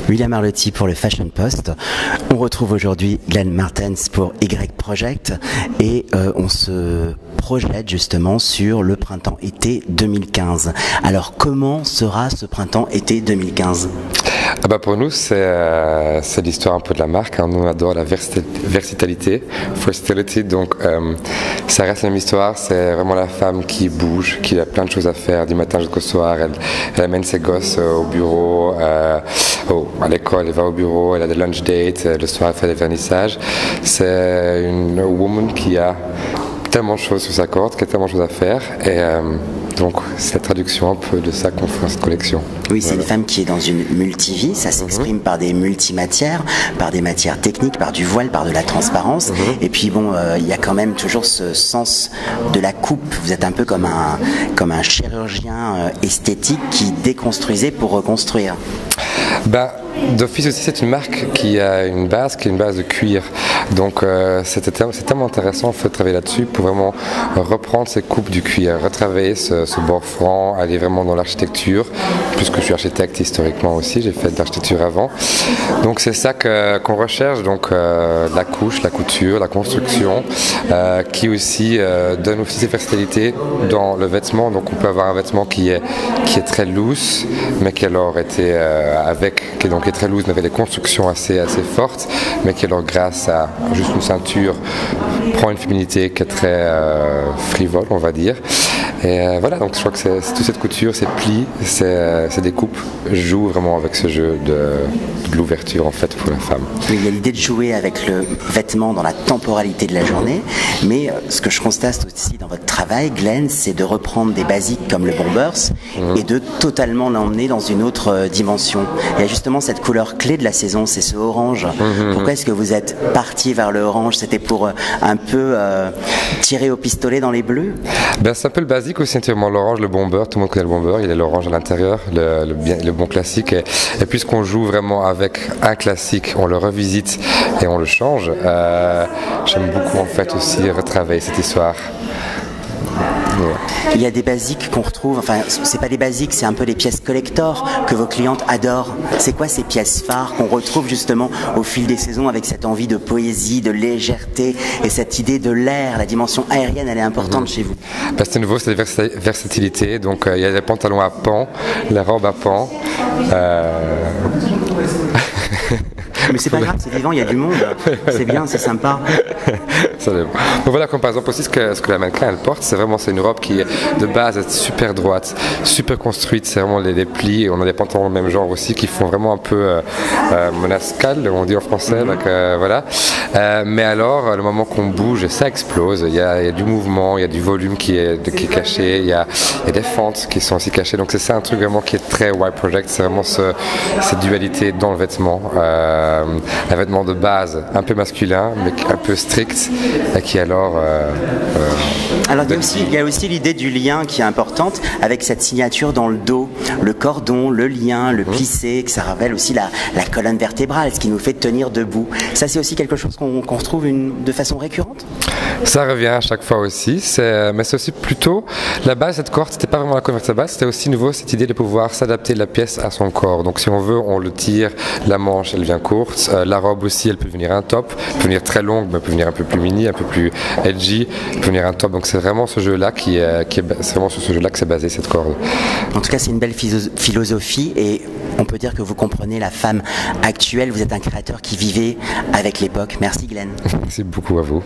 William Arlotti pour le Fashion Post. On retrouve aujourd'hui Glenn Martens pour Y Project et on se projette justement sur le printemps-été 2015. Alors comment sera ce printemps-été 2015 ? Pour nous, c'est l'histoire un peu de la marque. Nous, on adore la versatilité. Donc, ça reste la même histoire. C'est vraiment la femme qui bouge, qui a plein de choses à faire du matin jusqu'au soir. Elle amène ses gosses au bureau, à l'école, elle va au bureau, elle a des lunch dates, le soir, elle fait des vernissages. C'est une woman qui a tellement de choses sur sa corde, qui a tellement de choses à faire. Et donc, c'est la traduction un peu de ça qu'on fait dans cette collection. Oui, c'est une femme qui est dans une multivie, ça s'exprime par des multimatières, par des matières techniques, par du voile, par de la transparence. Et puis bon, il y a quand même toujours ce sens de la coupe. Vous êtes un peu comme un chirurgien esthétique qui déconstruisait pour reconstruire. D'office aussi, c'est une marque qui a une base de cuir. Donc c'est tellement intéressant de travailler là-dessus pour vraiment reprendre ces coupes du cuir, retravailler ce bord franc, aller vraiment dans l'architecture, puisque je suis architecte historiquement aussi, j'ai fait de l'architecture avant. Donc c'est ça qu'on recherche, donc la couche, la couture, la construction, qui aussi donne aussi cette versatilité dans le vêtement. Donc on peut avoir un vêtement qui est très loose, mais qui alors était qui est très loose, mais avec des constructions assez fortes, mais qui alors grâce à juste une ceinture prend une féminité qui est très frivole, on va dire. Et voilà, donc je crois que c'est toute cette couture, ces plis, ces découpes jouent vraiment avec ce jeu de l'ouverture en fait pour la femme. Oui, il y a l'idée de jouer avec le vêtement dans la temporalité de la journée, mais ce que je constate aussi dans votre travail, Glenn, c'est de reprendre des basiques comme le bombers et de totalement l'emmener dans une autre dimension. Il y a justement cette couleur clé de la saison, c'est ce orange. Pourquoi est-ce que vous êtes parti vers le orange ? C'était pour un peu tirer au pistolet dans les bleus ? C'est un peu le basique aussi, l'orange, le bomber, tout le monde connaît le bomber, il y a l'orange à l'intérieur, le bon classique. Et puisqu'on joue vraiment avec un classique, on le revisite et on le change, j'aime beaucoup en fait aussi retravailler cette histoire. Il y a des basiques qu'on retrouve, enfin c'est pas des basiques, c'est un peu les pièces collector que vos clientes adorent. C'est quoi ces pièces phares qu'on retrouve justement au fil des saisons avec cette envie de poésie, de légèreté et cette idée de l'air, la dimension aérienne, elle est importante chez vous? C'est nouveau, c'est la versatilité, donc il y a les pantalons à pans, les robes à pans. Mais c'est pas grave, c'est vivant, il y a du monde, c'est bien, c'est sympa. Donc voilà, comme par exemple aussi ce que la mannequin elle porte, c'est une robe qui est de base est super droite, super construite, c'est vraiment les plis, et on a des pantalons du même genre aussi qui font vraiment un peu monascal, on dit en français, donc, voilà. Mais alors, le moment qu'on bouge, ça explose, il y a du mouvement, il y a du volume qui est caché, il y a des fentes qui sont aussi cachées, donc c'est ça un truc vraiment qui est très Y Project, c'est vraiment cette dualité dans le vêtement. Un vêtement de base un peu masculin mais un peu strict et qui alors il y a aussi l'idée du lien qui est importante avec cette signature dans le dos, le cordon, le lien, le plissé, que ça rappelle aussi la colonne vertébrale, ce qui nous fait tenir debout. Ça c'est aussi quelque chose qu'on retrouve de façon récurrente? Ça revient à chaque fois aussi, mais c'est aussi plutôt la base, cette corde, c'était pas vraiment la colonne vertébrale, c'était aussi nouveau cette idée de pouvoir s'adapter la pièce à son corps. Donc si on veut, on le tire, la manche elle vient courte, la robe aussi elle peut venir un top, elle peut venir très longue, mais elle peut venir un peu plus mini, un peu plus edgy, elle peut venir un top. Donc c'est vraiment ce jeu-là c'est vraiment sur ce jeu-là que c'est basé cette corde. En tout cas, c'est une belle philosophie et on peut dire que vous comprenez la femme actuelle. Vous êtes un créateur qui vivait avec l'époque. Merci Glenn. Merci beaucoup à vous.